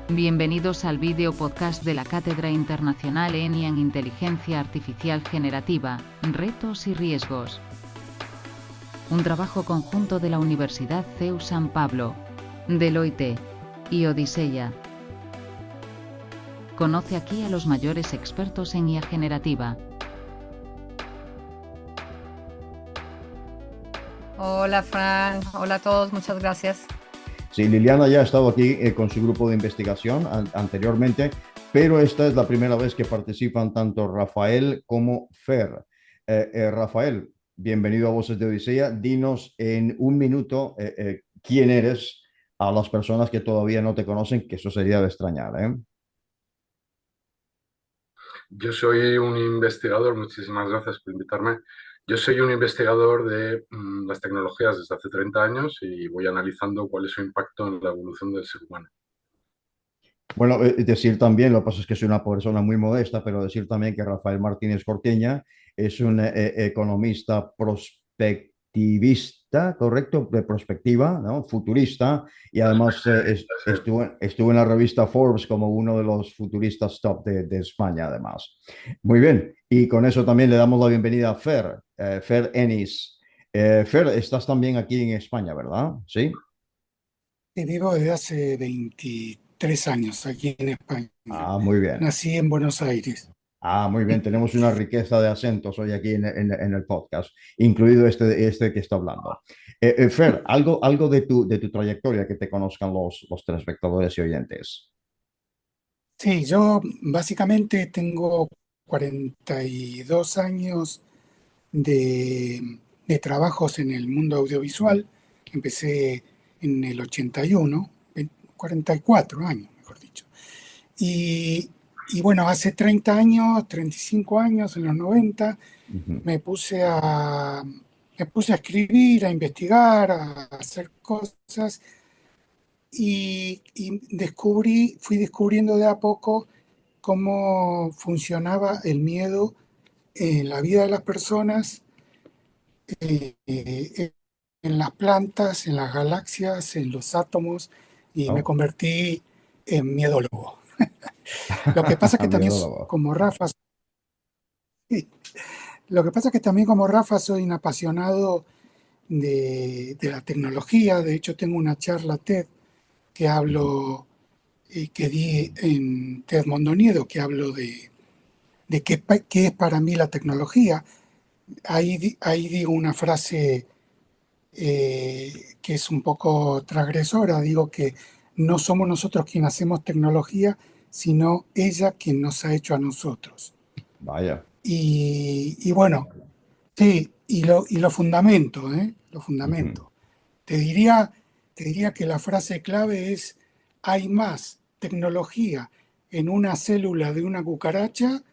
Bienvenidos al vídeo podcast de la Cátedra Internacional ENI en Inteligencia Artificial Generativa, Retos y Riesgos. Un trabajo conjunto de la Universidad CEU San Pablo, Deloitte y Odisea. Conoce aquí a los mayores expertos en IA generativa. Hola Fran, hola a todos, muchas gracias. Sí, Liliana ya ha estado aquí con su grupo de investigación anteriormente, pero esta es la primera vez que participan tanto Rafael como Fer. Rafael, bienvenido a Voces de Odisea. Dinos en un minuto quién eres a las personas que todavía no te conocen, que eso sería de extrañar, ¿eh? Yo soy un investigador, muchísimas gracias por invitarme. Yo soy un investigador de las tecnologías desde hace 30 años y voy analizando cuál es su impacto en la evolución del ser humano. Bueno, decir también, lo que pasa es que soy una persona muy modesta, pero decir también que Rafael Martínez Corteña es un economista prospectivista, ¿correcto? De prospectiva, ¿no? Futurista, y además estuvo en la revista Forbes como uno de los futuristas top de España, además. Muy bien, y con eso también le damos la bienvenida a Fer, Fer Enis. Fer, estás también aquí en España, ¿verdad? Sí. Vivo desde hace 23 años aquí en España. Ah, muy bien. Nací en Buenos Aires. Ah, muy bien, tenemos una riqueza de acentos hoy aquí en el podcast, incluido este que está hablando. Fer, algo de tu trayectoria que te conozcan los telespectadores y oyentes. Sí, yo básicamente tengo 42 años de trabajos en el mundo audiovisual. Empecé en el 81, 44 años, mejor dicho. Y bueno, hace 30 años, 35 años, en los 90, Ujú. me puse a escribir, a investigar, a hacer cosas y fui descubriendo de a poco cómo funcionaba el miedo en la vida de las personas, en las plantas, en las galaxias, en los átomos, y me Oh. convertí en miedólogo. Lo que pasa que también, Biólogo. como Rafa, sí, lo que pasa que también como Rafa soy un apasionado de la tecnología. De hecho, tengo una charla TED que Ujú. hablo, que di en TED Mondoniedo, que hablo de qué es para mí la tecnología. Ahí digo una frase que es un poco transgresora. Digo que no somos nosotros quienes hacemos tecnología, sino ella quien nos ha hecho a nosotros. Vaya. Y bueno, sí, y lo fundamento, ¿eh? Lo Ujú. fundamento. Te diría que la frase clave es: hay más tecnología en una célula de una cucaracha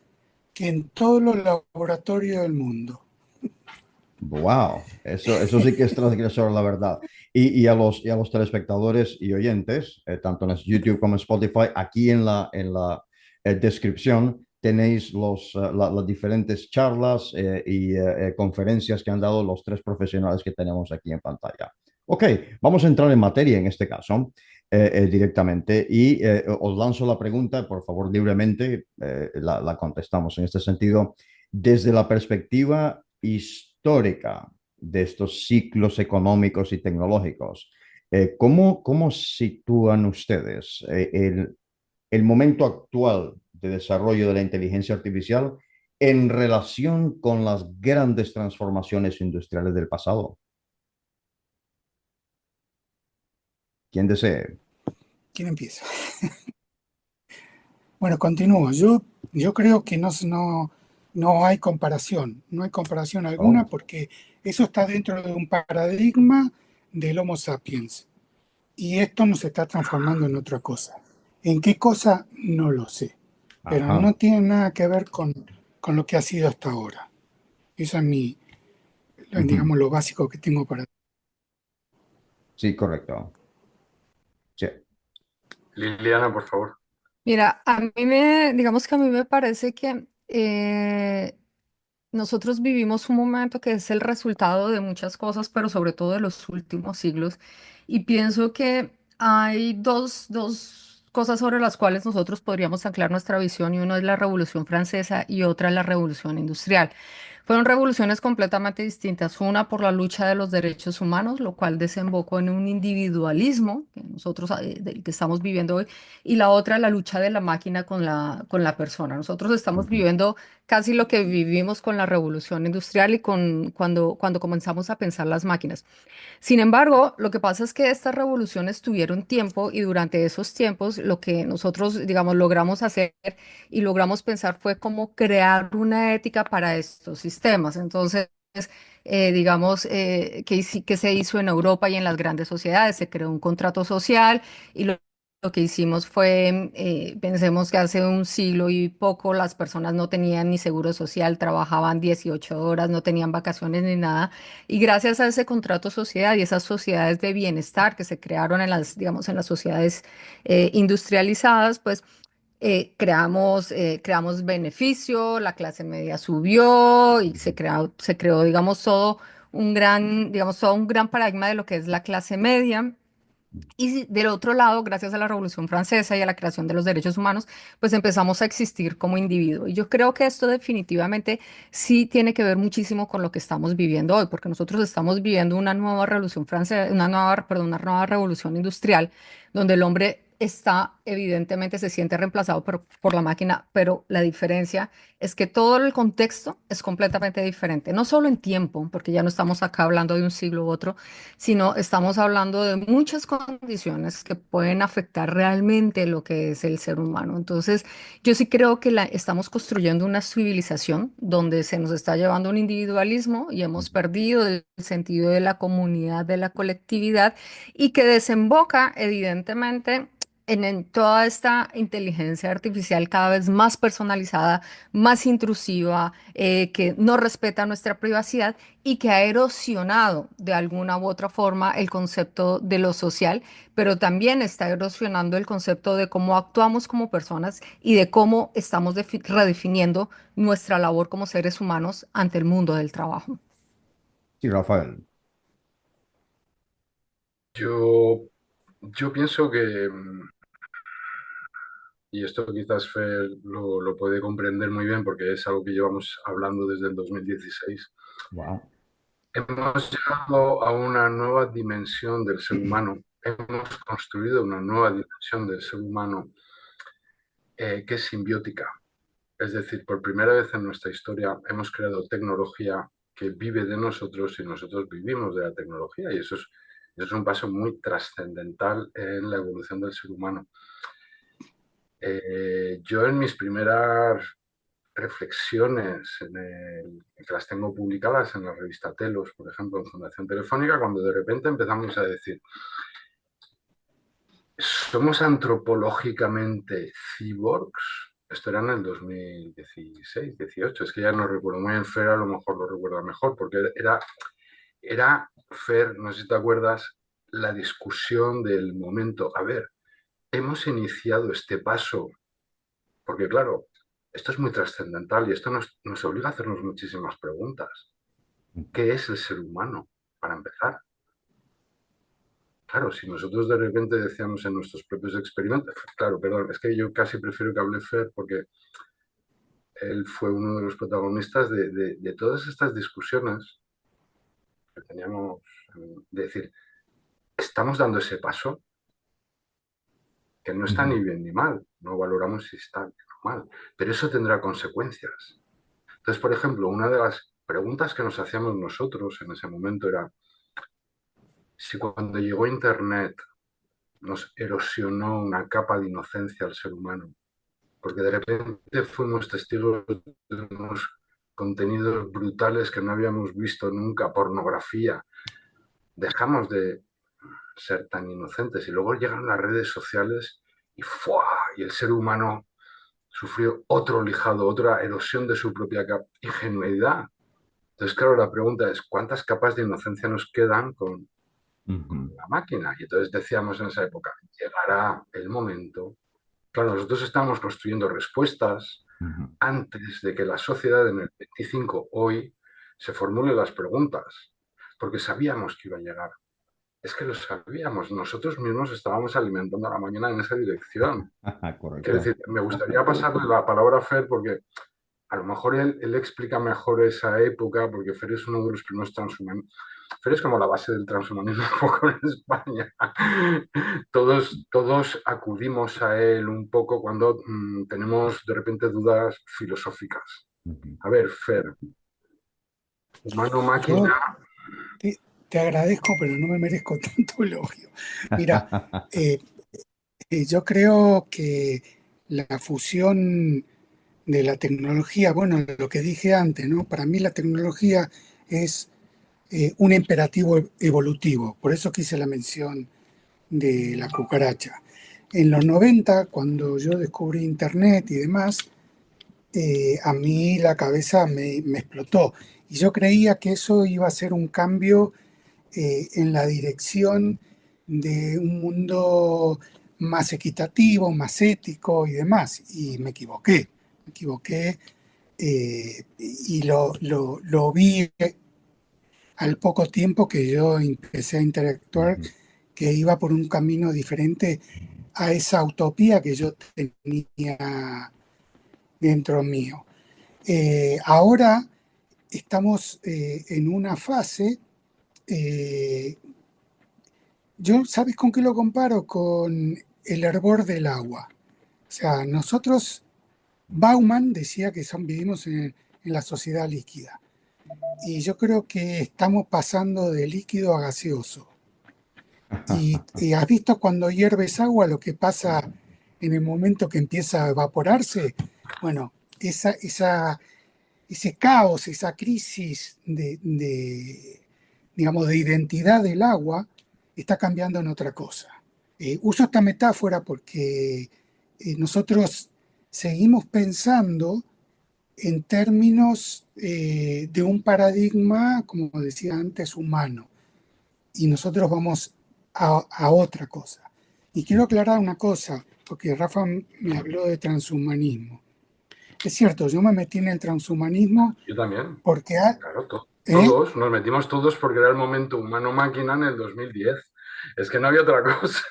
que en todos los laboratorios del mundo. Wow, eso sí que es transgresor, la verdad. Y a los telespectadores y oyentes, tanto en YouTube como en Spotify, aquí en la descripción tenéis las diferentes charlas y conferencias que han dado los tres profesionales que tenemos aquí en pantalla. Ok, vamos a entrar en materia en este caso directamente y os lanzo la pregunta, por favor, libremente la contestamos en este sentido. Desde la perspectiva histórica de estos ciclos económicos y tecnológicos, ¿cómo sitúan ustedes el momento actual de desarrollo de la inteligencia artificial en relación con las grandes transformaciones industriales del pasado? ¿Quién desee? ¿Quién empieza? Bueno, continúo. Yo creo que no hay comparación, no hay comparación alguna, Oh, porque eso está dentro de un paradigma del Homo sapiens. Y esto nos está transformando en otra cosa. ¿En qué cosa? No lo sé. Pero no ajá. tiene nada que ver con lo que ha sido hasta ahora. Eso es Ujú. digamos, lo básico que tengo para... Sí, correcto. Sí. Liliana, por favor. Mira, digamos que a mí me parece que nosotros vivimos un momento que es el resultado de muchas cosas, pero sobre todo de los últimos siglos. Y pienso que hay dos cosas sobre las cuales nosotros podríamos anclar nuestra visión, y uno es la Revolución Francesa y otra es la Revolución Industrial. Fueron revoluciones completamente distintas, una por la lucha de los derechos humanos, lo cual desembocó en un individualismo que nosotros del que estamos viviendo hoy, y la otra la lucha de la máquina con la persona. Nosotros estamos Ujú. viviendo casi lo que vivimos con la Revolución Industrial y cuando comenzamos a pensar las máquinas. Sin embargo, lo que pasa es que estas revoluciones tuvieron tiempo, y durante esos tiempos lo que nosotros, digamos, logramos hacer y logramos pensar fue cómo crear una ética para estos sistemas. Entonces, digamos, que se hizo en Europa y en las grandes sociedades, se creó un contrato social, y lo que hicimos fue, pensemos que hace un siglo y poco las personas no tenían ni seguro social, trabajaban 18 horas, no tenían vacaciones ni nada. Y gracias a ese contrato social y esas sociedades de bienestar que se crearon en las, digamos, en las sociedades industrializadas, pues creamos beneficio, la clase media subió y se creó, digamos, todo un gran paradigma de lo que es la clase media. Y del otro lado, gracias a la Revolución Francesa y a la creación de los derechos humanos, pues empezamos a existir como individuo. Y yo creo que esto definitivamente sí tiene que ver muchísimo con lo que estamos viviendo hoy, porque nosotros estamos viviendo una nueva revolución francesa, una nueva revolución industrial, donde el hombre está, evidentemente, se siente reemplazado por la máquina, pero la diferencia es que todo el contexto es completamente diferente, no solo en tiempo, porque ya no estamos acá hablando de un siglo u otro, sino estamos hablando de muchas condiciones que pueden afectar realmente lo que es el ser humano. Entonces, yo sí creo que estamos construyendo una civilización donde se nos está llevando un individualismo y hemos perdido el sentido de la comunidad, de la colectividad, y que desemboca evidentemente en toda esta inteligencia artificial cada vez más personalizada, más intrusiva, que no respeta nuestra privacidad y que ha erosionado de alguna u otra forma el concepto de lo social, pero también está erosionando el concepto de cómo actuamos como personas y de cómo estamos redefiniendo nuestra labor como seres humanos ante el mundo del trabajo. Sí, Rafael. Yo, yo pienso que, y esto quizás Fer lo puede comprender muy bien porque es algo que llevamos hablando desde el 2016. Wow. Hemos llegado a una nueva dimensión del ser humano, hemos construido una nueva dimensión del ser humano que es simbiótica. Es decir, por primera vez en nuestra historia hemos creado tecnología que vive de nosotros y nosotros vivimos de la tecnología, y eso es un paso muy trascendental en la evolución del ser humano. Yo en mis primeras reflexiones, que las tengo publicadas en la revista Telos, por ejemplo, en Fundación Telefónica, cuando de repente empezamos a decir, ¿somos antropológicamente cyborgs? Esto era en el 2016, 18, es que ya no recuerdo muy bien. Fer a lo mejor lo recuerda mejor, porque era Fer, no sé si te acuerdas, la discusión del momento. A ver, hemos iniciado este paso, porque claro, esto es muy trascendental y esto nos obliga a hacernos muchísimas preguntas. ¿Qué es el ser humano, para empezar? Claro, si nosotros de repente decíamos en nuestros propios experimentos, claro, perdón, es que yo casi prefiero que hable Fer porque él fue uno de los protagonistas de todas estas discusiones que teníamos, de decir, estamos dando ese paso, que no está Ujú. ni bien ni mal, no valoramos si está bien o mal, pero eso tendrá consecuencias. Entonces, por ejemplo, una de las preguntas que nos hacíamos nosotros en ese momento era si cuando llegó Internet nos erosionó una capa de inocencia al ser humano, porque de repente fuimos testigos de unos contenidos brutales que no habíamos visto nunca, pornografía, dejamos de ser tan inocentes y luego llegan las redes sociales y ¡fua! Y el ser humano sufrió otro lijado, otra erosión de su propia ingenuidad. Entonces, claro, la pregunta es, ¿cuántas capas de inocencia nos quedan con Ujú. la máquina? Y entonces decíamos en esa época, llegará el momento. Claro, nosotros estamos construyendo respuestas Ujú. antes de que la sociedad en el 25 hoy se formule las preguntas, porque sabíamos que iba a llegar. es que lo sabíamos, nosotros mismos estábamos alimentando a la máquina en esa dirección. Quiero Correcto. decir, me gustaría pasarle la palabra a Fer porque a lo mejor él explica mejor esa época, porque Fer es uno de los primeros transhumanistas. Fer es como la base del transhumanismo un poco en España. Todos acudimos a él un poco cuando tenemos de repente dudas filosóficas. Ujú. A ver, Fer, Yo humano-máquina, te agradezco, pero no me merezco tanto elogio. Mira, eh, yo creo que la fusión de la tecnología, bueno, lo que dije antes, ¿no? Para mí la tecnología es un imperativo evolutivo, por eso quise la mención de la cucaracha. En los 90, cuando yo descubrí Internet y demás, a mí la cabeza me explotó. Y yo creía que eso iba a ser un cambio en la dirección de un mundo más equitativo, más ético y demás. Y me equivoqué y lo vi al poco tiempo que yo empecé a interactuar, Ujú. que iba por un camino diferente a esa utopía que yo tenía dentro mío. Ahora estamos en una fase, eh, yo, ¿sabes con qué lo comparo? Con el hervor del agua. O sea, nosotros, Bauman decía que vivimos en la sociedad líquida. Y yo creo que estamos pasando de líquido a gaseoso. Y has visto cuando hierves agua lo que pasa en el momento que empieza a evaporarse. Bueno, ese caos, esa crisis digamos, de identidad del agua está cambiando en otra cosa. Uso esta metáfora porque nosotros seguimos pensando en términos de un paradigma, como decía antes, humano, y nosotros vamos a otra cosa. Y quiero aclarar una cosa, porque Rafa me habló de transhumanismo. Es cierto, yo me metí en el transhumanismo yo también. porque... Claro, ¿eh? todos, nos metimos todos porque era el momento humano-máquina en el 2010. Es que no había otra cosa.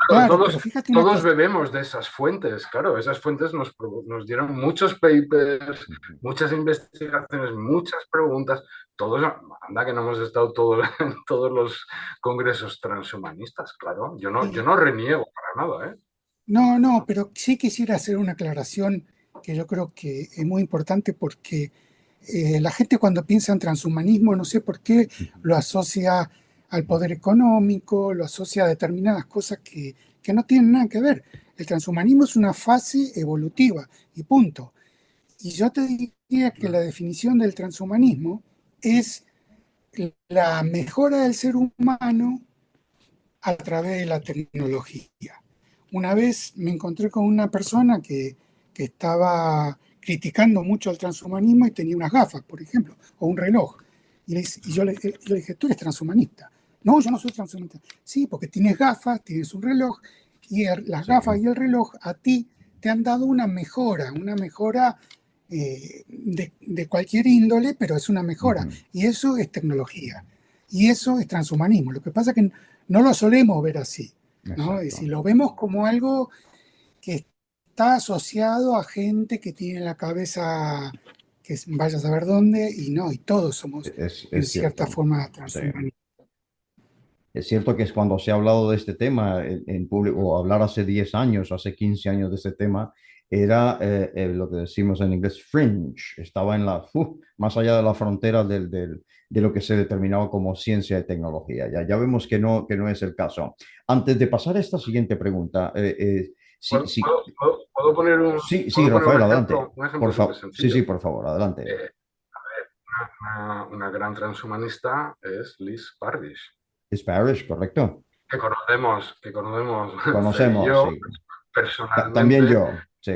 Claro, Claro, pero fíjate una todos cosa. bebemos de esas fuentes, claro, esas fuentes nos dieron muchos papers, muchas investigaciones, muchas preguntas, todos, anda que no hemos estado todos en todos los congresos transhumanistas, claro, yo no reniego para nada, ¿eh? No, no, pero sí quisiera hacer una aclaración que yo creo que es muy importante porque la gente cuando piensa en transhumanismo, no sé por qué, lo asocia al poder económico, lo asocia a determinadas cosas que no tienen nada que ver. El transhumanismo es una fase evolutiva y punto. Y yo te diría que la definición del transhumanismo es la mejora del ser humano a través de la tecnología. Una vez me encontré con una persona que estaba criticando mucho el transhumanismo y tenía unas gafas, por ejemplo, o un reloj. Y yo le dije, tú eres transhumanista. No, yo no soy transhumanista. Sí, porque tienes gafas, tienes un reloj, y las gafas y el reloj a ti te han dado una mejora de cualquier índole, pero es una mejora. Y eso es tecnología. Y eso es transhumanismo. Lo que pasa es que no lo solemos ver así, ¿no? Es decir, lo vemos como algo que está asociado a gente que tiene la cabeza que vaya a saber dónde, y no, y todos somos en Es cierta cierto. forma Sí. transhumanistas. Es cierto que es cuando se ha hablado de este tema en público, o hablar hace 10 años, hace 15 años de este tema, era lo que decimos en inglés fringe, estaba en más allá de la frontera de lo que se determinaba como ciencia y tecnología. Ya vemos que no es el caso. Antes de pasar a esta siguiente pregunta, sí, sí, ¿Puedo poner sí, Rafael, adelante. un ejemplo súper Sí, sí, sencillo? por favor, adelante. Una gran transhumanista es Liz Parrish, Es Parrish, correcto. que conocemos Fer y Conocemos, yo sí. También personalmente. yo, sí.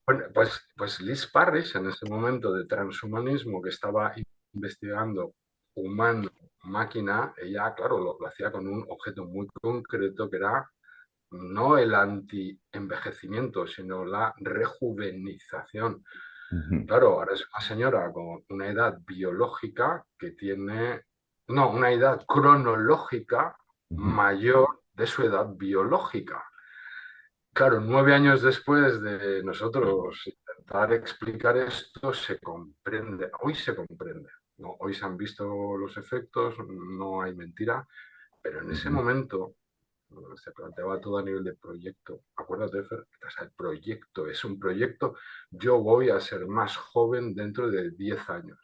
Bueno, pues Liz Parrish, en ese momento de transhumanismo que estaba investigando humano-máquina, ella, claro, lo hacía con un objeto muy concreto que era no el anti-envejecimiento, sino la rejuvenización. Ujú. Claro, ahora es una señora con una edad biológica que tiene no, una edad cronológica Ujú. mayor de su edad biológica. Claro, 9 años después de nosotros intentar explicar esto, se comprende, hoy se comprende, ¿no? Hoy se han visto los efectos, no hay mentira, pero en ese Ujú. momento se planteaba todo a nivel de proyecto. Acuérdate, Fer, el proyecto es un proyecto, yo voy a ser más joven dentro de 10 años.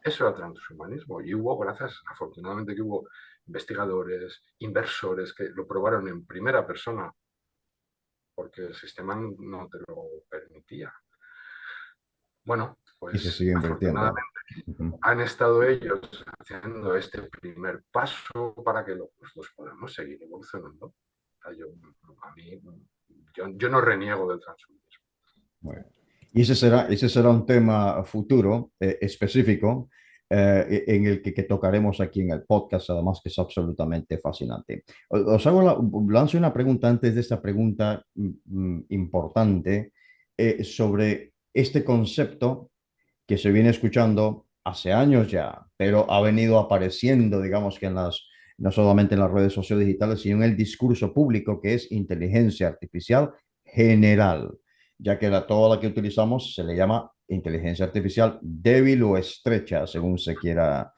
Eso era transhumanismo y hubo, gracias, afortunadamente que hubo investigadores, inversores que lo probaron en primera persona porque el sistema no te lo permitía. Bueno, Y se pues sigue afortunadamente invirtiendo. Ujú. han estado ellos haciendo este primer paso para que los podamos seguir evolucionando. O sea, a mí, yo no reniego del transhumanismo. Muy bien. Y ese será un tema futuro específico en el que tocaremos aquí en el podcast, además que es absolutamente fascinante. Os hago lanzo una pregunta antes de esta pregunta importante sobre este concepto que se viene escuchando hace años ya, pero ha venido apareciendo, digamos que no solamente en las redes sociodigitales, sino en el discurso público, que es inteligencia artificial general, ya que toda la que utilizamos se le llama inteligencia artificial débil o estrecha, según se quiera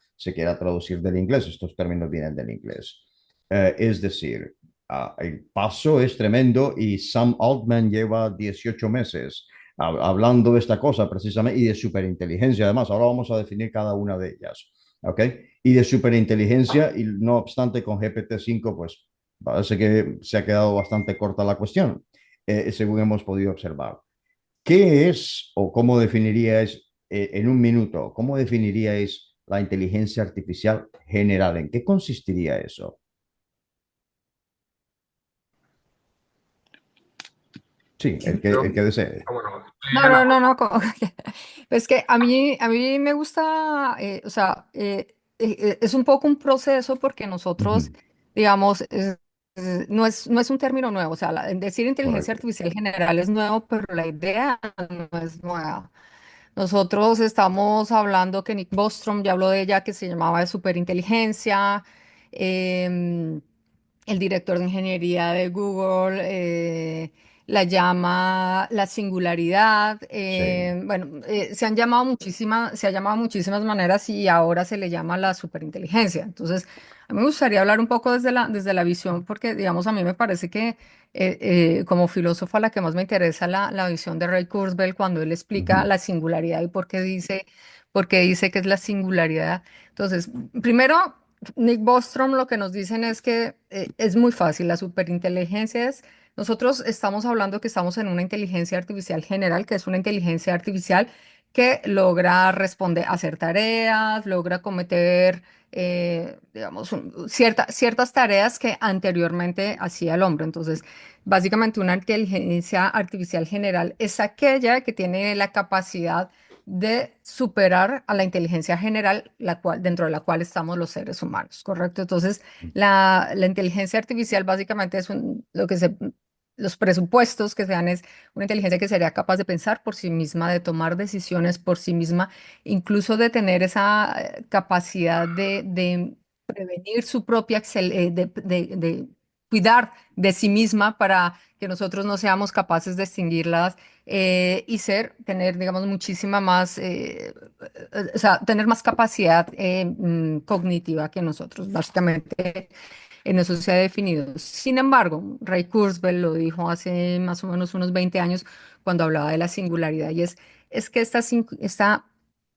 traducir del inglés. Estos términos vienen del inglés. Es decir, el paso es tremendo y Sam Altman lleva 18 meses hablando de esta cosa precisamente y de superinteligencia. Además, ahora vamos a definir cada una de ellas. ¿Ok? Y de superinteligencia, y no obstante, con GPT-5, pues parece que se ha quedado bastante corta la cuestión, según hemos podido observar. ¿Qué es o cómo definiríais en un minuto, cómo definiríais la inteligencia artificial general? ¿En qué consistiría eso? Sí, Yo, el que desee. bueno, No, no, no, no. Es que a mí me gusta, o sea, es un poco un proceso porque nosotros, Ujú. digamos, no es un término nuevo. O sea, decir inteligencia Correcto. artificial general es nuevo, pero la idea no es nueva. Nosotros estamos hablando que Nick Bostrom ya habló de ella, que se llamaba de superinteligencia. em, el director de ingeniería de Google la llama la singularidad. Sí. Bueno, se ha llamado muchísimas maneras y ahora se le llama la superinteligencia. Entonces, a mí me gustaría hablar un poco desde la visión, porque, digamos, a mí me parece que como filósofa la que más me interesa la visión de Ray Kurzweil cuando él explica Ujú. la singularidad y por qué dice que es la singularidad. Entonces, primero, Nick Bostrom lo que nos dicen es que es muy fácil, la superinteligencia es, nosotros estamos hablando que estamos en una inteligencia artificial general, que es una inteligencia artificial que logra responder, hacer tareas, logra cometer, digamos, ciertas tareas que anteriormente hacía el hombre. Entonces, básicamente una inteligencia artificial general es aquella que tiene la capacidad de superar a la inteligencia general, dentro de la cual estamos los seres humanos, ¿correcto? Entonces, la inteligencia artificial básicamente es los presupuestos que se dan es una inteligencia que sería capaz de pensar por sí misma, de tomar decisiones por sí misma, incluso de tener esa capacidad de prevenir su propia, de cuidar de sí misma para que nosotros no seamos capaces de extinguirlas y tener, digamos, muchísima más, o sea, tener más capacidad cognitiva que nosotros. Básicamente, en eso se ha definido. Sin embargo, Ray Kurzweil lo dijo hace más o menos unos 20 años cuando hablaba de la singularidad y es que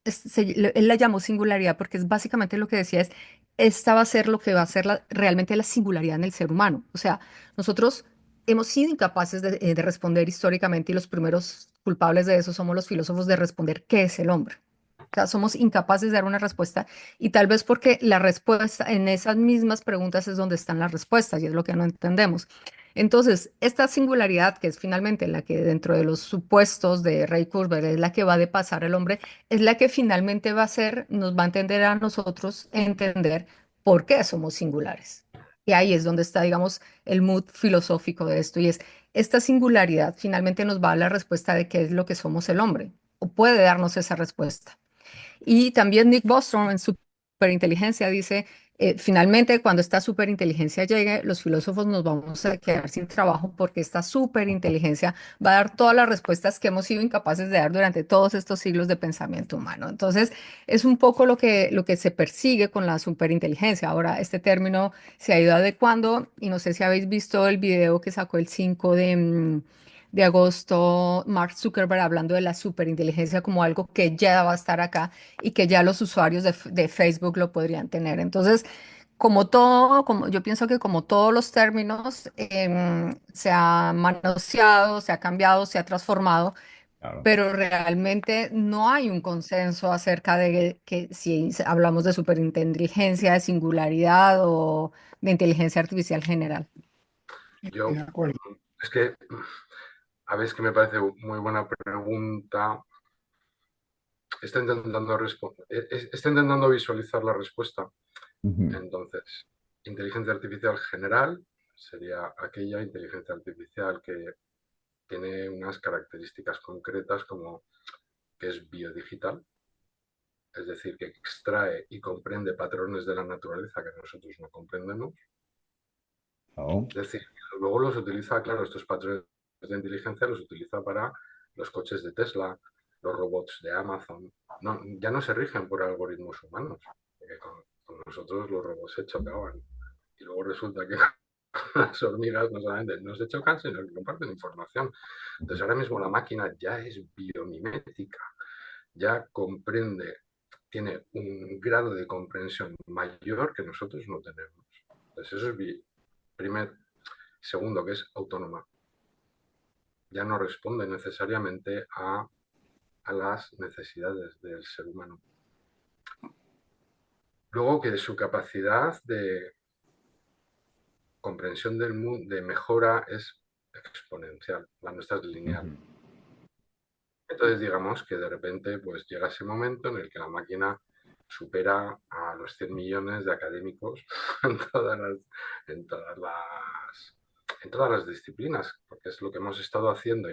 él la llamó singularidad porque es básicamente lo que decía es, esta va a ser lo que va a ser realmente la singularidad en el ser humano. O sea, nosotros hemos sido incapaces de responder históricamente y los primeros culpables de eso somos los filósofos de responder qué es el hombre. O sea, somos incapaces de dar una respuesta y tal vez porque la respuesta en esas mismas preguntas es donde están las respuestas y es lo que no entendemos. Entonces, esta singularidad, que es finalmente la que dentro de los supuestos de Ray Kurzweil es la que va a depasar el hombre, es la que finalmente nos va a entender a nosotros entender por qué somos singulares. Y ahí es donde está, digamos, el mood filosófico de esto y es esta singularidad finalmente nos va a dar la respuesta de qué es lo que somos el hombre o puede darnos esa respuesta. Y también Nick Bostrom en su superinteligencia dice, finalmente cuando esta superinteligencia llegue, los filósofos nos vamos a quedar sin trabajo porque esta superinteligencia va a dar todas las respuestas que hemos sido incapaces de dar durante todos estos siglos de pensamiento humano. Entonces, es un poco lo que se persigue con la superinteligencia. Ahora, este término se ha ido adecuando y no sé si habéis visto el video que sacó el 5 de agosto Mark Zuckerberg hablando de la superinteligencia como algo que ya va a estar acá y que ya los usuarios de Facebook lo podrían tener. Entonces, como todo, como yo pienso que como todos los términos se ha manoseado, se ha cambiado, se ha transformado, Claro. pero realmente no hay un consenso acerca de que si hablamos de superinteligencia, de singularidad o de inteligencia artificial general. Yo, De acuerdo. es que, a ver, es que me parece muy buena pregunta. Está intentando está intentando visualizar la respuesta. Ujú. Entonces, inteligencia artificial general sería aquella inteligencia artificial que tiene unas características concretas como que es biodigital, es decir, que extrae y comprende patrones de la naturaleza que nosotros no comprendemos. Oh, Es decir, luego los utiliza, claro, estos patrones de inteligencia los utiliza para los coches de Tesla, los robots de Amazon. No, ya no se rigen por algoritmos humanos, porque con nosotros los robots se chocaban. Y luego resulta que las hormigas no solamente no se chocan, sino que comparten información. Entonces ahora mismo la máquina ya es biomimética, ya comprende, tiene un grado de comprensión mayor que nosotros no tenemos. Entonces eso es primer. Segundo, que es autónoma. Ya no responde necesariamente a las necesidades del ser humano. Luego que su capacidad de comprensión del mundo, de mejora, es exponencial, la nuestra es lineal. ujú. Entonces digamos que de repente pues llega ese momento en el que la máquina supera a los 100 millones de académicos en todas las, en todas las, en todas las disciplinas, porque es lo que hemos estado haciendo.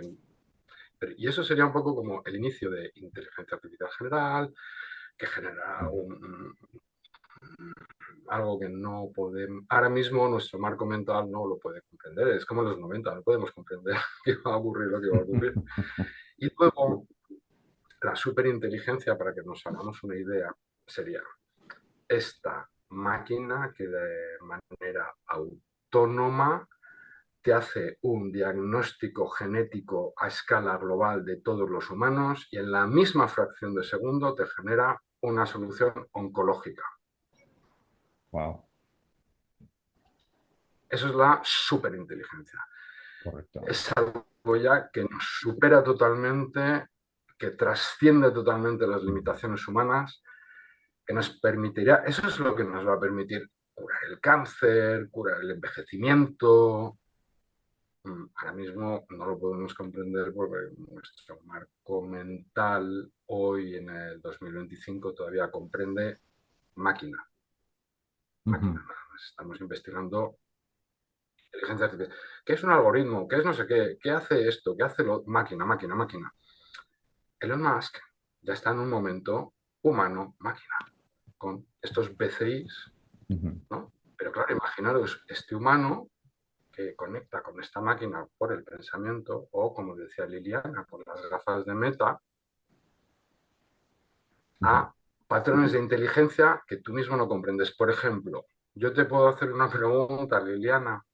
Y eso sería un poco como el inicio de inteligencia artificial general, que genera algo que no podemos, ahora mismo nuestro marco mental no lo puede comprender, es como en los 90, no podemos comprender qué va a ocurrir lo que va a ocurrir. Y luego, la superinteligencia, para que nos hagamos una idea, sería esta máquina que de manera autónoma te hace un diagnóstico genético a escala global de todos los humanos y en la misma fracción de segundo te genera una solución oncológica. Wow, Eso es la superinteligencia. correcto. Es algo ya que nos supera totalmente, que trasciende totalmente las limitaciones humanas, que nos permitirá, eso es lo que nos va a permitir curar el cáncer, curar el envejecimiento. Ahora mismo no lo podemos comprender porque nuestro marco mental hoy en el 2025 todavía comprende máquina. Máquina, Ujú. nada más. Estamos investigando inteligencia artificial. ¿Qué es un algoritmo? ¿Qué es no sé qué? ¿Qué hace esto? ¿Qué hace lo? Máquina, máquina, máquina. Elon Musk ya está en un momento humano-máquina, con estos BCIs, Ujú. ¿no? Pero claro, imaginaros este humano que conecta con esta máquina por el pensamiento o, como decía Liliana, por las gafas de Meta, a patrones de inteligencia que tú mismo no comprendes. Por ejemplo, yo te puedo hacer una pregunta, Liliana.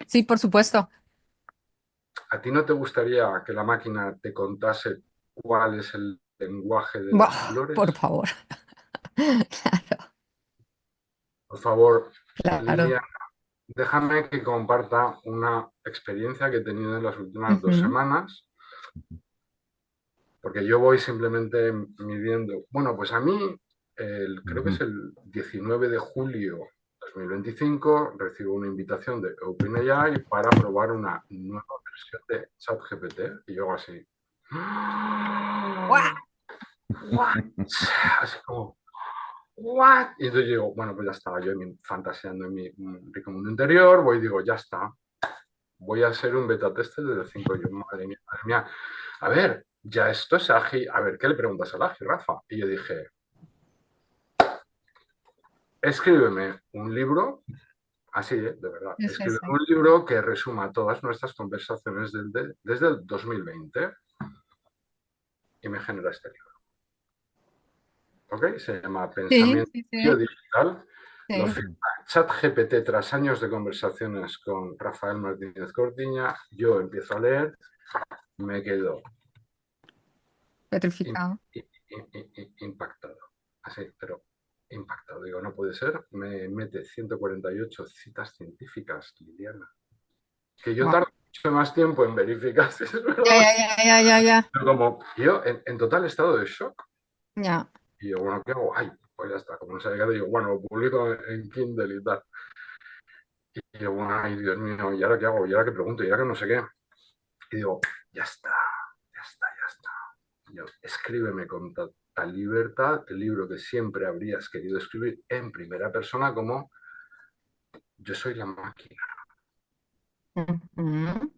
Sí, por supuesto. ¿A ti no te gustaría que la máquina te contase cuál es el lenguaje de las Buah, por flores? favor. Claro, Por favor, claro. Liliana, déjame que comparta una experiencia que he tenido en las últimas 2 Ujú. semanas, porque yo voy simplemente midiendo. Bueno, pues a mí, creo que es Ujú. el 19 de julio de 2025, recibo una invitación de OpenAI para probar una nueva versión de ChatGPT. Y yo así, ¡Guau! ¿what? Así como, ¿what? Y entonces digo, bueno, pues ya estaba yo fantaseando en mi rico mundo interior, voy y digo, ya está, voy a ser un beta tester desde el 5. Yo, madre mía, a ver, ya esto es ágil, a ver, ¿qué le preguntas al ágil, Rafa? Y yo dije, escríbeme un libro, así, de verdad, Es escríbeme ese. un libro que resuma todas nuestras conversaciones desde el 2020 y me genera este libro. ¿Ok? Se llama Sí, Pensamiento sí, sí, Digital. Lo sí. firma ChatGPT tras años de conversaciones con Rafael Martínez Cortiña. Yo empiezo a leer, me quedo Petrificado. impactado. Así, pero impactado. Digo, no puede ser. Me mete 148 citas científicas, Liliana. Que yo Wow. tardo mucho más tiempo en verificar si es verdad. Ya. Pero como yo en total estado de shock. Ya. Y yo, bueno, ¿qué hago? Ay, pues ya está. Como no sabía qué, digo, bueno, lo publico en Kindle y tal. Y yo, bueno, ay, Dios mío, ¿y ahora qué hago? ¿Y ahora qué pregunto? ¿Y ahora qué no sé qué? Y digo, ya está. Y yo, escríbeme con total libertad el libro que siempre habrías querido escribir en primera persona como Yo soy la máquina. Ujú.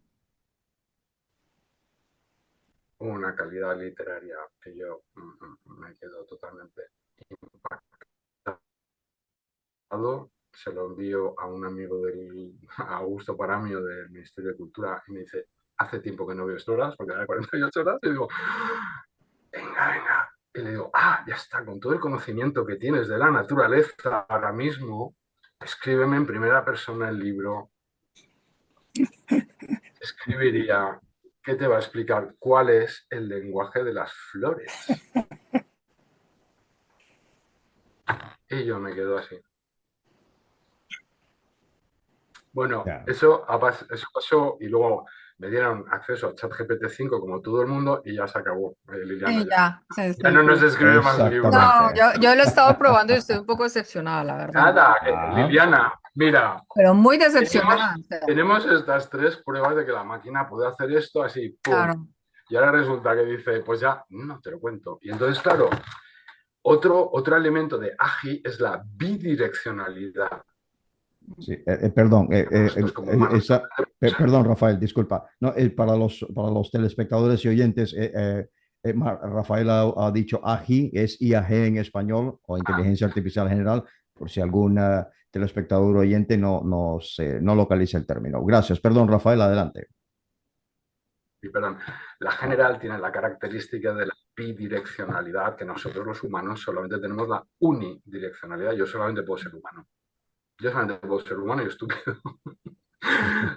Una calidad literaria que yo me quedo totalmente impactado. Se lo envío a un amigo a Augusto Paramio del Ministerio de Cultura y me dice, hace tiempo que no veo horas, porque era 48 horas, y digo, venga. Y le digo, ya está, con todo el conocimiento que tienes de la naturaleza ahora mismo, escríbeme en primera persona el libro. Escribiría, ¿qué te va a explicar? ¿Cuál es el lenguaje de las flores? Y yo me quedo así. Bueno, Ya. eso pasó y luego me dieron acceso a ChatGPT 5 como todo el mundo y ya se acabó, Liliana. Sí, ya. Sí, Ya no nos escribe más libros. No, Exactamente. yo lo he estado probando y estoy un poco decepcionada, la verdad. Nada, Ajá. Liliana, mira, Pero muy decepcionada. O sea, tenemos estas 3 pruebas de que la máquina puede hacer esto así, ¡pum! claro. Y ahora resulta que dice, pues ya, no te lo cuento. Y entonces, claro, otro elemento de AGI es la bidireccionalidad. Sí, perdón, Nosotros como humanos. perdón, Rafael, disculpa. No, para los telespectadores y oyentes, Rafael ha dicho AGI, es IAG en español o Inteligencia Artificial General, por si algún telespectador oyente no localiza el término. Gracias, perdón, Rafael, adelante. Perdón, la general tiene la característica de la bidireccionalidad, que nosotros los humanos solamente tenemos la unidireccionalidad. Yo solamente puedo ser humano. Yo solamente puedo ser humano y estúpido.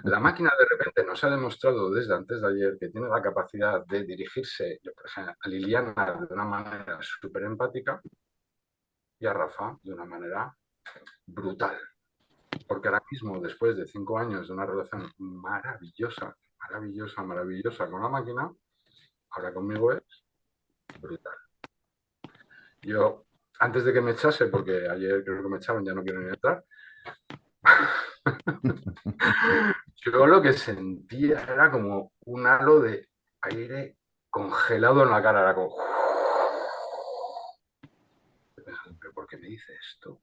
La máquina de repente nos ha demostrado desde antes de ayer que tiene la capacidad de dirigirse, yo, por ejemplo, a Liliana de una manera súper empática y a Rafa de una manera brutal. Porque ahora mismo, después de 5 años de una relación maravillosa con la máquina, ahora conmigo es brutal. Yo, antes de que me echase, porque ayer creo que me echaron, ya no quiero ni entrar, yo lo que sentía era como un halo de aire congelado en la cara. Era como... ¿Pero por qué me dice esto?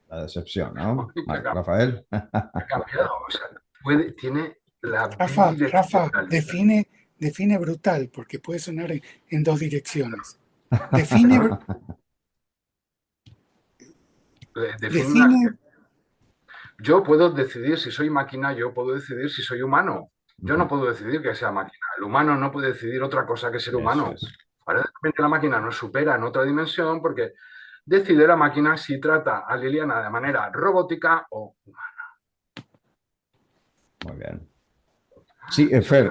La decepción, ¿no? ¿Qué ha Rafael. cambiado? O sea, tiene la Rafa, bidireccionalidad. define brutal, porque puede sonar en dos direcciones. Define Yo puedo decidir si soy máquina, yo puedo decidir si soy humano. Yo no puedo decidir que sea máquina. El humano no puede decidir otra cosa que ser humano. Ahora de repente la máquina nos supera en otra dimensión porque decide la máquina si trata a Liliana de manera robótica o humana. Muy bien. Sí, Fer,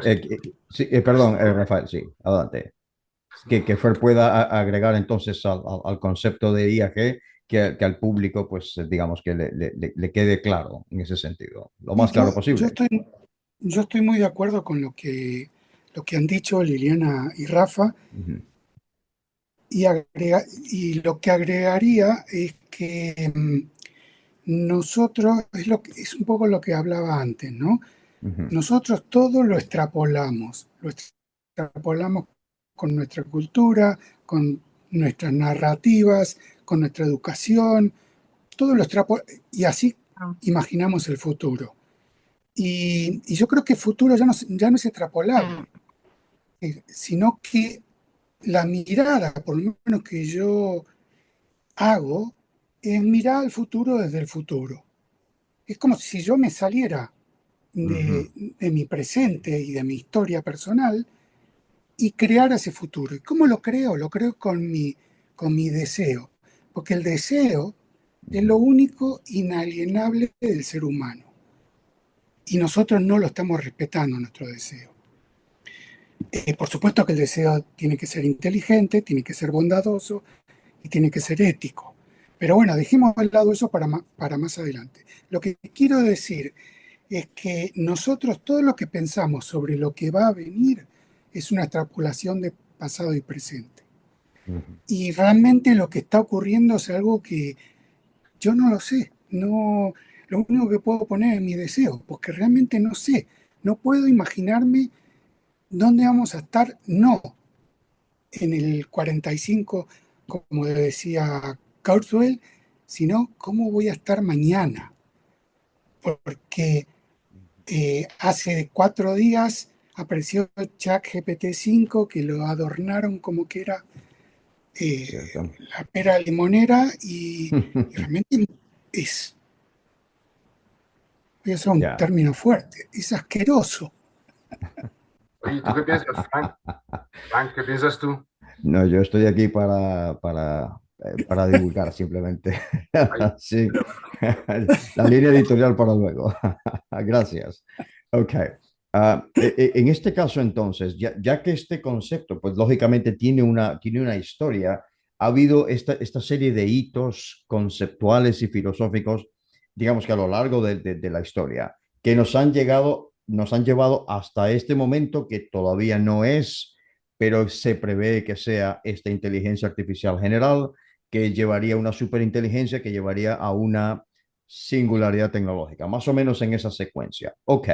perdón, Rafael, sí, adelante. Que Fer pueda agregar entonces al concepto de IAG que al público, pues digamos que le quede claro en ese sentido, lo más claro posible. Yo estoy muy de acuerdo con lo que han dicho Liliana y Rafa. Y lo que agregaría es que nosotros, es un poco lo que hablaba antes, ¿no? Nosotros todo lo extrapolamos con nuestra cultura, con nuestras narrativas, con nuestra educación, todo lo extrapolamos y así imaginamos el futuro. Y yo creo que el futuro ya no es extrapolable, sino que la mirada, por lo menos que yo hago, es mirar al futuro desde el futuro. Es como si yo me saliera de mi presente y de mi historia personal y crear ese futuro. ¿Y cómo lo creo? Lo creo con mi deseo, porque el deseo es lo único inalienable del ser humano. Y nosotros no lo estamos respetando, nuestro deseo. Por supuesto que el deseo tiene que ser inteligente, tiene que ser bondadoso y tiene que ser ético. Pero bueno, dejemos de lado eso para más adelante. Lo que quiero decir es que nosotros todo lo que pensamos sobre lo que va a venir es una extrapolación de pasado y presente. Y realmente lo que está ocurriendo es algo que yo no lo sé. No, lo único que puedo poner es mi deseo, porque realmente no sé. No puedo imaginarme dónde vamos a estar, no en el 45, como decía Kurzweil, sino cómo voy a estar mañana. Porque hace 4 días apareció ChatGPT 5, que lo adornaron como que era la pera limonera y realmente voy a usar un término fuerte, es asqueroso. Oye, ¿tú qué piensas, Frank? Frank, ¿qué piensas tú? No, yo estoy aquí para divulgar simplemente. Ay, Sí, la línea editorial para luego. Gracias. Ok. En este caso, entonces, ya que este concepto, pues lógicamente tiene una historia, ha habido esta serie de hitos conceptuales y filosóficos, digamos que a lo largo de la historia, que nos han llevado hasta este momento que todavía no es, pero se prevé que sea esta inteligencia artificial general, que llevaría una superinteligencia, que llevaría a una singularidad tecnológica, más o menos en esa secuencia. Ok,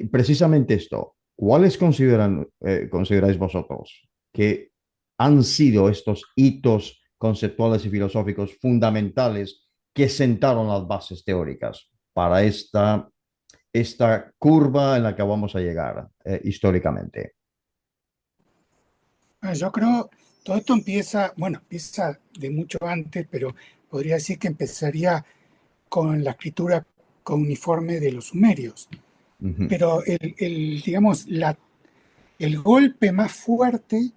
precisamente esto, ¿cuáles consideráis vosotros que han sido estos hitos conceptuales y filosóficos fundamentales que sentaron las bases teóricas para esta curva en la que vamos a llegar históricamente? Yo creo, todo esto empieza de mucho antes, pero podría decir que empezaría con la escritura cuneiforme de los sumerios. Pero digamos, el golpe más fuerte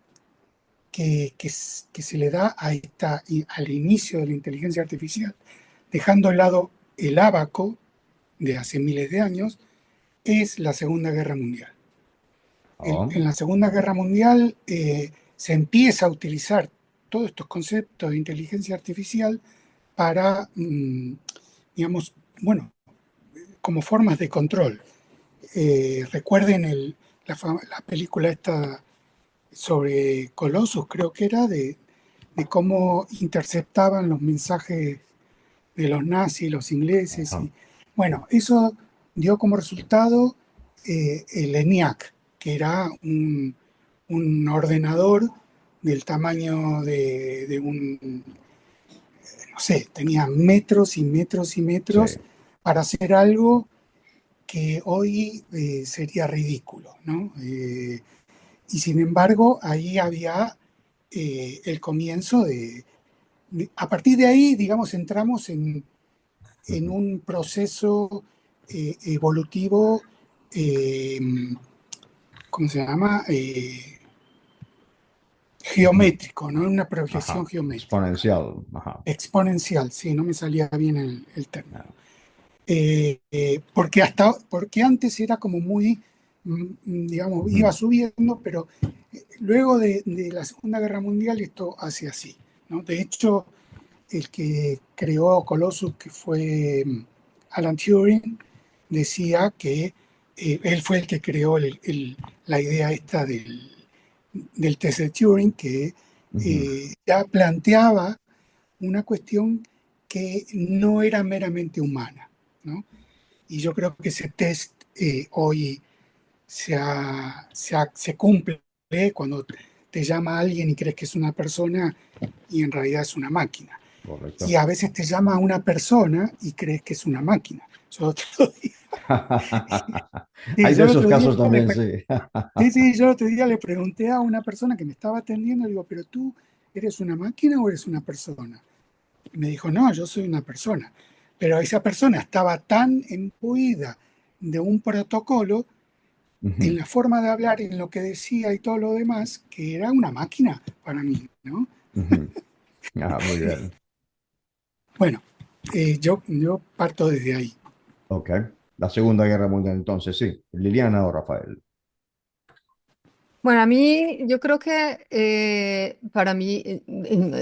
que se le da al inicio de la inteligencia artificial, dejando de lado el ábaco de hace miles de años, es la Segunda Guerra Mundial. En la Segunda Guerra Mundial se empieza a utilizar todos estos conceptos de inteligencia artificial para, digamos, bueno, como formas de control. Recuerden la película esta sobre Colossus, creo que era, de cómo interceptaban los mensajes de los nazis, los ingleses. Y, bueno, eso dio como resultado el ENIAC, que era un ordenador del tamaño de un, no sé, tenía metros y metros y metros para hacer algo que hoy sería ridículo, ¿no? Y sin embargo, ahí había el comienzo a partir de ahí, digamos, entramos en un proceso evolutivo, ¿cómo se llama? Geométrico, ¿no? Una progresión geométrica. Exponencial. Exponencial, sí, no me salía bien el término. Porque antes era como muy, digamos, iba subiendo, pero luego de la Segunda Guerra Mundial esto hace así, ¿no? De hecho, el que creó Colossus, que fue Alan Turing, decía que él fue el que creó la idea esta del test de Turing, que ya planteaba una cuestión que no era meramente humana, ¿no? Y yo creo que ese test hoy se cumple cuando te llama alguien y crees que es una persona y en realidad es una máquina. Correcto. Y a veces te llama a una persona y crees que es una máquina. Hay de esos casos también, sí. Sí, yo el otro día le pregunté a una persona que me estaba atendiendo, digo, ¿pero tú eres una máquina o eres una persona? Y me dijo, no, yo soy una persona. Pero esa persona estaba tan imbuida de un protocolo en Ujú, la forma de hablar, en lo que decía y todo lo demás, que era una máquina para mí, ¿no? ujú. Ah, muy bien. Bueno, yo parto desde ahí. Ok. La Segunda Guerra Mundial, entonces, sí. Liliana o Rafael. Bueno, a mí, yo creo que para mí,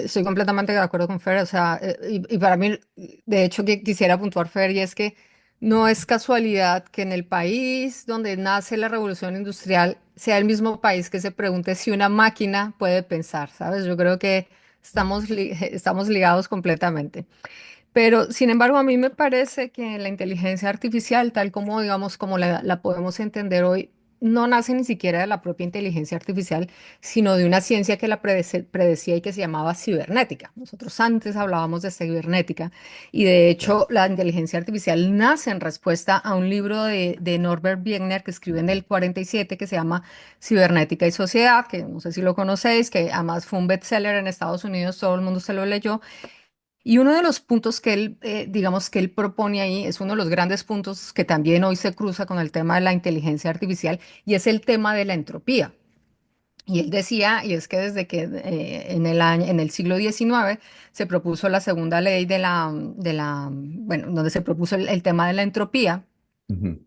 estoy completamente de acuerdo con Fer, o sea, y para mí, de hecho, que quisiera puntuar Fer, y es que no es casualidad que en el país donde nace la revolución industrial sea el mismo país que se pregunte si una máquina puede pensar, ¿sabes? Yo creo que estamos ligados completamente. Pero, sin embargo, a mí me parece que la inteligencia artificial, tal como, digamos, como la podemos entender hoy, no nace ni siquiera de la propia inteligencia artificial, sino de una ciencia que la predecía y que se llamaba cibernética. Nosotros antes hablábamos de cibernética y de Ya. hecho la inteligencia artificial nace en respuesta a un libro de Norbert Wiener que escribe en el 47 que se llama Cibernética y Sociedad, que no sé si lo conocéis, que además fue un bestseller en Estados Unidos, todo el mundo se lo leyó. Y uno de los puntos que él, digamos, que él propone ahí es uno de los grandes puntos que también hoy se cruza con el tema de la inteligencia artificial y es el tema de la entropía. Y él decía, y es que desde que en el siglo XIX se propuso la segunda ley bueno, donde se propuso el tema de la entropía, Ujú,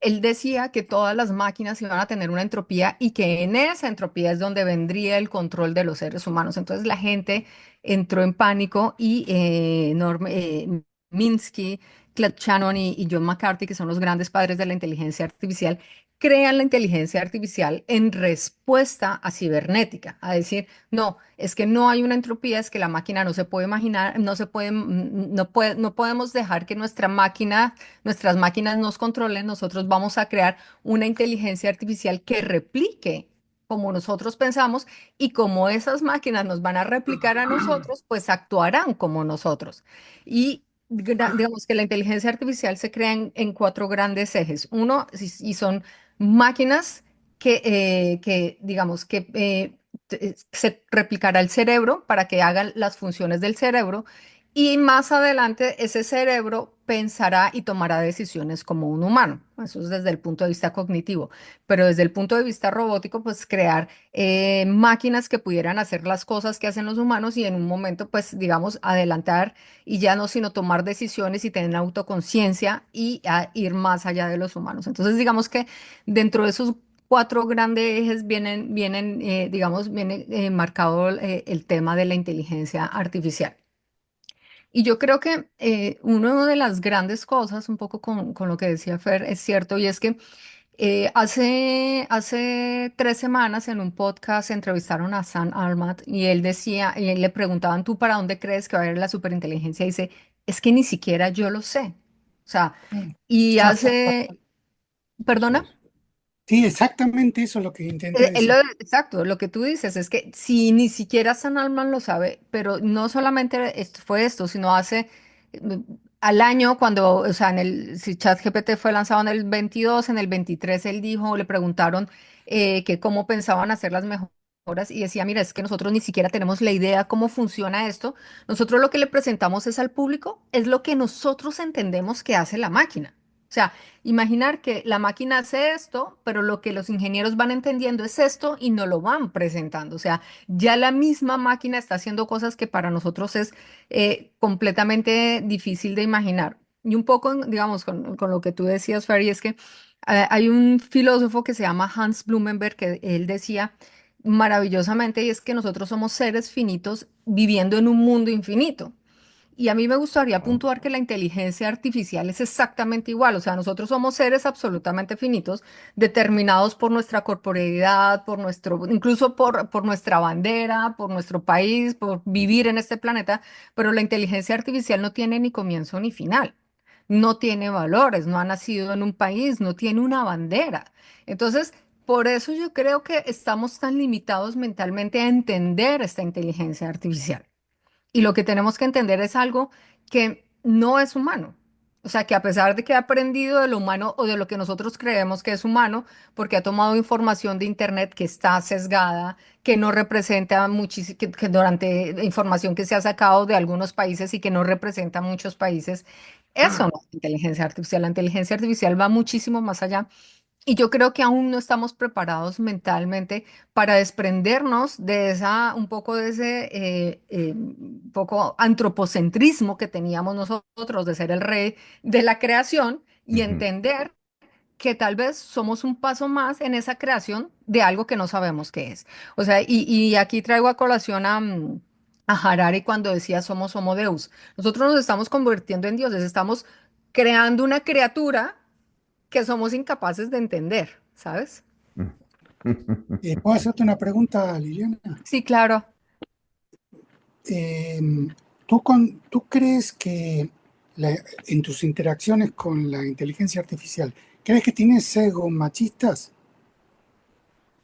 él decía que todas las máquinas iban a tener una entropía y que en esa entropía es donde vendría el control de los seres humanos. Entonces la gente entró en pánico y Minsky, Claude Shannon y John McCarthy, que son los grandes padres de la inteligencia artificial, crean la inteligencia artificial en respuesta a cibernética, a decir, no, es que no hay una entropía, es que la máquina no se puede imaginar, no podemos dejar que nuestras máquinas nos controlen, nosotros vamos a crear una inteligencia artificial que replique como nosotros pensamos y como esas máquinas nos van a replicar a nosotros, pues actuarán como nosotros. Y digamos que la inteligencia artificial se crea en cuatro grandes ejes. Uno, y son máquinas digamos, se replicará el cerebro para que hagan las funciones del cerebro y más adelante ese cerebro pensará y tomará decisiones como un humano. Eso es desde el punto de vista cognitivo. Pero desde el punto de vista robótico, pues crear máquinas que pudieran hacer las cosas que hacen los humanos y en un momento, pues digamos, adelantar y ya no sino tomar decisiones y tener autoconciencia y ir más allá de los humanos. Entonces, digamos que dentro de esos cuatro grandes ejes digamos, viene marcado el tema de la inteligencia artificial. Y yo creo que una de las grandes cosas, un poco con lo que decía Fer, es cierto, y es que hace 3 semanas en un podcast entrevistaron a Sam Altman y él decía, y él le preguntaban, ¿tú para dónde crees que va a ir la superinteligencia? Y dice, es que ni siquiera yo lo sé. O sea, y así perdona. es. Sí, exactamente eso es lo que intenté decir. Exacto, lo que tú dices es que si ni siquiera San Alman lo sabe, pero no solamente fue esto, sino hace mm, al año cuando, o sea, si ChatGPT fue lanzado en el 22, en el 23 él dijo, le preguntaron que cómo pensaban hacer las mejoras y decía, mira, es que nosotros ni siquiera tenemos la idea cómo funciona esto, nosotros lo que le presentamos es al público, es lo que nosotros entendemos que hace la máquina. O sea, imaginar que la máquina hace esto, pero lo que los ingenieros van entendiendo es esto y no lo van presentando. O sea, ya la misma máquina está haciendo cosas que para nosotros es completamente difícil de imaginar. Y un poco, digamos, con lo que tú decías, Ferry, es que hay un filósofo que se llama Hans Blumenberg que él decía maravillosamente, y es que nosotros somos seres finitos viviendo en un mundo infinito. Y a mí me gustaría Wow. puntuar que la inteligencia artificial es exactamente igual. O sea, nosotros somos seres absolutamente finitos, determinados por nuestra corporeidad, incluso por nuestra bandera, por nuestro país, por vivir en este planeta. Pero la inteligencia artificial no tiene ni comienzo ni final. No tiene valores, no ha nacido en un país, no tiene una bandera. Entonces, por eso yo creo que estamos tan limitados mentalmente a entender esta inteligencia artificial. Y lo que tenemos que entender es algo que no es humano. O sea, que a pesar de que ha aprendido de lo humano o de lo que nosotros creemos que es humano, porque ha tomado información de Internet que está sesgada, que no representa muchísimo, que durante información que se ha sacado de algunos países y que no representa muchos países, eso no es inteligencia artificial. La inteligencia artificial va muchísimo más allá. Y yo creo que aún no estamos preparados mentalmente para desprendernos de esa, un poco de ese poco antropocentrismo que teníamos nosotros de ser el rey de la creación y Ujú. entender que tal vez somos un paso más en esa creación de algo que no sabemos qué es. O sea, y aquí traigo a colación a Harari cuando decía somos Homo Deus. Nosotros nos estamos convirtiendo en dioses, estamos creando una criatura que somos incapaces de entender, ¿sabes? ¿Puedo hacerte una pregunta, Liliana? Sí, claro. Eh, ¿Tú crees que en tus interacciones con la inteligencia artificial, crees que tienes sesgos machistas?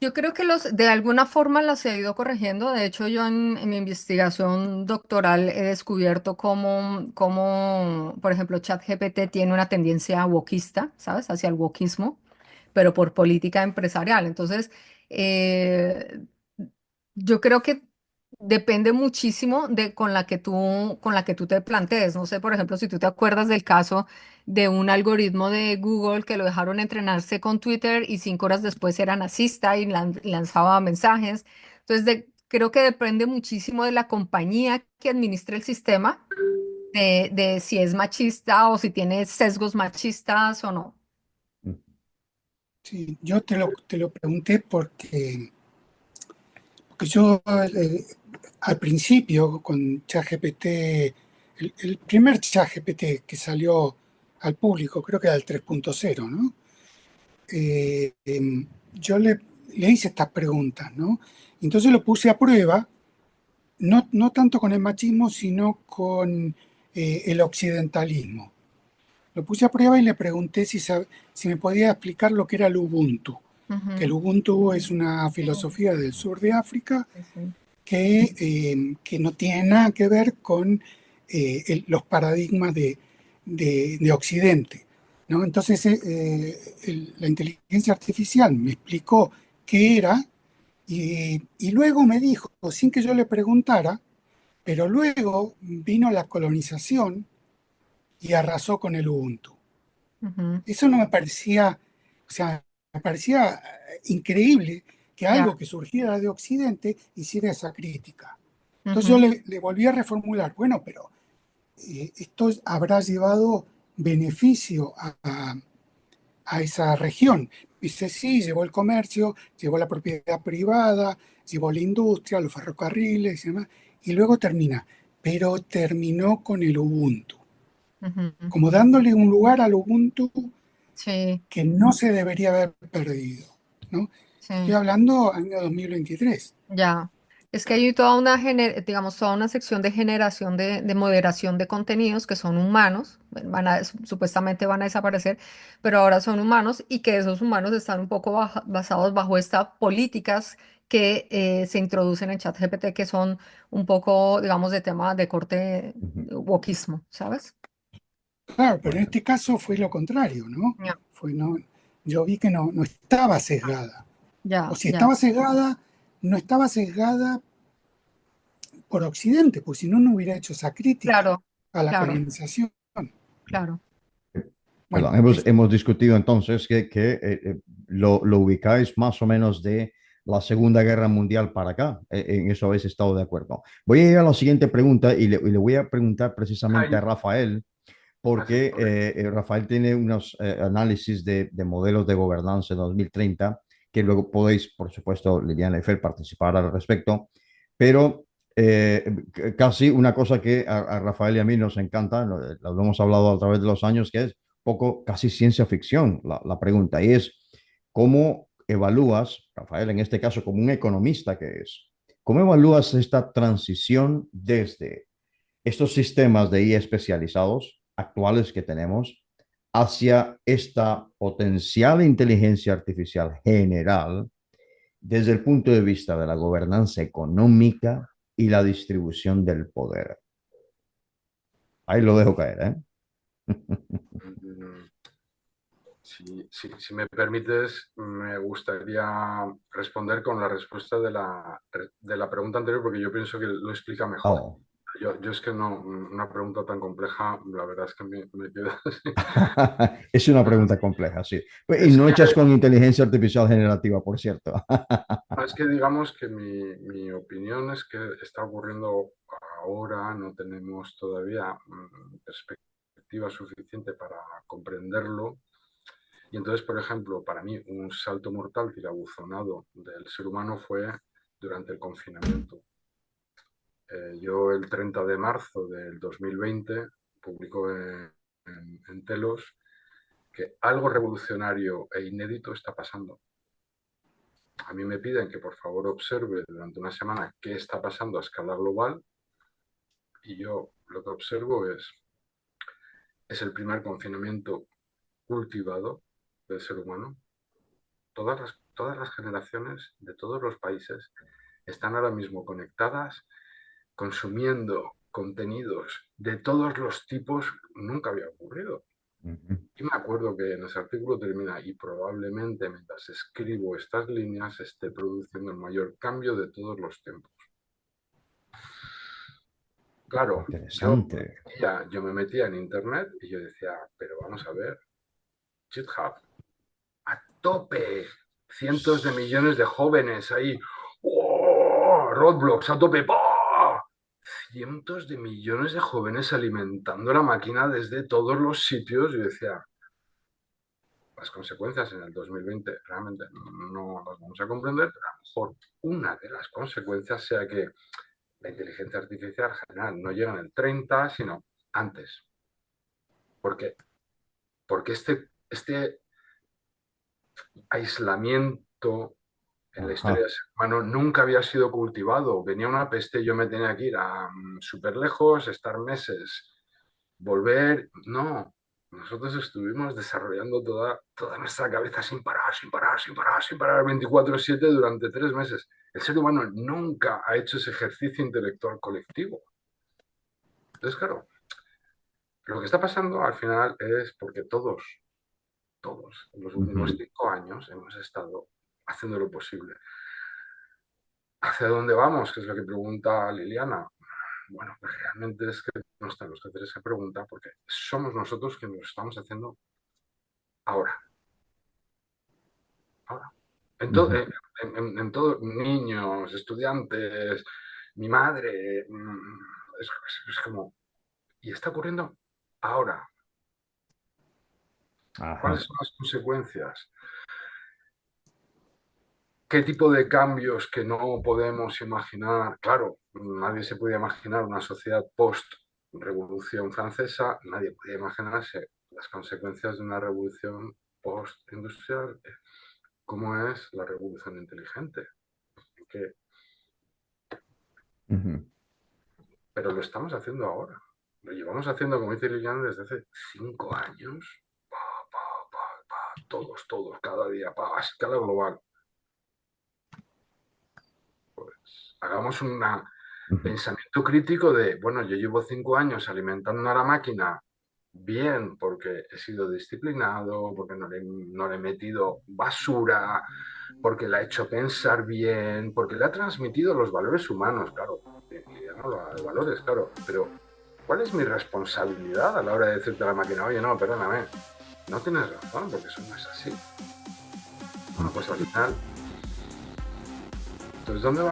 Yo creo que de alguna forma las he ido corrigiendo. De hecho, yo en mi investigación doctoral he descubierto cómo, por ejemplo, ChatGPT tiene una tendencia wokista, ¿sabes? Hacia el wokismo, pero por política empresarial. Entonces, eh, yo creo que depende muchísimo de con la que tú te plantees. No sé, por ejemplo, si tú te acuerdas del caso de un algoritmo de Google que lo dejaron entrenarse con Twitter y 5 horas después era nazista y lanzaba mensajes. Entonces, creo que depende muchísimo de la compañía que administre el sistema, de si es machista o si tiene sesgos machistas o no. Sí, yo te lo pregunté porque yo al principio con ChatGPT, el primer ChatGPT que salió al público, creo que era el 3.0, ¿no? Yo le hice estas preguntas, ¿no? Entonces lo puse a prueba, no tanto con el machismo, sino con el occidentalismo. Lo puse a prueba y le pregunté si me podía explicar lo que era el Ubuntu. Que el Ujú. Ubuntu es una filosofía del sur de África Sí, sí. que no tiene nada que ver con los paradigmas de Occidente, ¿no? Entonces, la inteligencia artificial me explicó qué era y luego me dijo, sin que yo le preguntara, pero luego vino la colonización y arrasó con el Ubuntu. Ujú. Eso no me parecía, o sea, me parecía increíble que Ya. algo que surgiera de Occidente hiciera esa crítica. Entonces yo Ujú. le volví a reformular, bueno, pero esto habrá llevado beneficio a esa región. Dice, sí, llevó el comercio, llevó la propiedad privada, llevó la industria, los ferrocarriles y demás, y luego termina, pero terminó con el Ubuntu, Ujú. como dándole un lugar al Ubuntu Sí, que no se debería haber perdido, ¿no? Estoy sí. hablando año 2023. Ya, es que hay toda digamos, toda una sección de generación de moderación de contenidos que son humanos, supuestamente van a desaparecer, pero ahora son humanos y que esos humanos están un poco basados bajo estas políticas que se introducen en ChatGPT, que son un poco, digamos, de tema de corte Ujú. wokismo, ¿sabes? Claro, pero en Bueno, este caso fue lo contrario, ¿no? Ya, No, yo vi que no estaba sesgada. O ya, si ya. estaba sesgada, no estaba sesgada por Occidente, pues si no, no hubiera hecho esa crítica Claro, a la claro, colonización. claro. perdón, Bueno, hemos discutido entonces que lo ubicáis más o menos de la Segunda Guerra Mundial para acá. En eso habéis estado de acuerdo. Voy a ir a la siguiente pregunta y le voy a preguntar precisamente a Jaime. Rafael, Ah, sí, porque ok. Rafael tiene unos análisis de modelos de gobernanza en 2030, que luego podéis, por supuesto, Liliana y Fer, participar al respecto, pero casi una cosa que a Rafael y a mí nos encanta, lo hemos hablado a través de los años, que es poco casi ciencia ficción la pregunta, y es, ¿cómo evalúas, Rafael, en este caso como un economista que es, cómo evalúas esta transición desde estos sistemas de IA especializados actuales que tenemos hacia esta potencial inteligencia artificial general desde el punto de vista de la gobernanza económica y la distribución del poder? Ahí lo dejo caer, ¿eh? Si me permites, me gustaría responder con la respuesta de la pregunta anterior, porque yo pienso que lo explica mejor. Oh. Yo es que no, una pregunta tan compleja, la verdad es que me quedo así. Es una pregunta compleja, sí. Y Es no que, hechas con inteligencia artificial generativa, por cierto. es que digamos que mi opinión es que está ocurriendo ahora, no tenemos todavía perspectiva suficiente para comprenderlo. Y entonces, por ejemplo, para mí un salto mortal tirabuzonado del ser humano fue durante el confinamiento. Yo el 30 de marzo del 2020 publico en Telos que algo revolucionario e inédito está pasando. A mí me piden que por favor observe durante una semana qué está pasando a escala global y yo lo que observo es el primer confinamiento cultivado del ser humano. Todas las generaciones de todos los países están ahora mismo conectadas, consumiendo contenidos de todos los tipos. Nunca había ocurrido. Y me acuerdo que en ese artículo termina, y probablemente mientras escribo estas líneas esté produciendo el mayor cambio de todos los tiempos. Claro, Interesante. yo me metía en internet y yo decía, pero vamos a ver, GitHub, a tope, cientos de millones de jóvenes ahí, ¡oh! Roblox, a tope, ¡oh! Cientos de millones de jóvenes alimentando la máquina desde todos los sitios. Yo decía, las consecuencias en el 2020 realmente no las vamos a comprender, pero a lo mejor una de las consecuencias sea que la inteligencia artificial en general no llega en el 30, sino antes. ¿Por qué? Porque este aislamiento en la historia del ser humano nunca había sido cultivado. Venía una peste y yo me tenía que ir a súper lejos, estar meses, volver. No, nosotros estuvimos desarrollando toda nuestra cabeza sin parar, 24/7 durante 3 meses. El ser humano nunca ha hecho ese ejercicio intelectual colectivo. Entonces, claro, lo que está pasando al final es porque todos, en los últimos 5 años hemos estado haciendo lo posible. ¿Hacia dónde vamos? Que es lo que pregunta Liliana. Bueno, pues realmente es que no tenemos que hacer esa pregunta porque somos nosotros quienes lo estamos haciendo ahora. En todo, niños, estudiantes, mi madre, es como, y está ocurriendo ahora. ¿Cuáles son las consecuencias? ¿Qué tipo de cambios que no podemos imaginar? Claro, nadie se podía imaginar una sociedad post-revolución francesa, nadie podía imaginarse las consecuencias de una revolución post-industrial, como es la revolución inteligente. Pero lo estamos haciendo ahora. Lo llevamos haciendo, como dice Liliana, desde hace 5 años. Todos, cada día, a escala global. Pues hagamos un pensamiento crítico de, bueno, yo llevo 5 años alimentando a la máquina bien porque he sido disciplinado, porque no le he metido basura, porque la he hecho pensar bien, porque le ha transmitido los valores humanos, claro. No los valores, claro, pero ¿cuál es mi responsabilidad a la hora de decirte a la máquina, oye, no, perdóname, no tienes razón, porque eso no es así? Bueno, pues al final, entonces, ¿dónde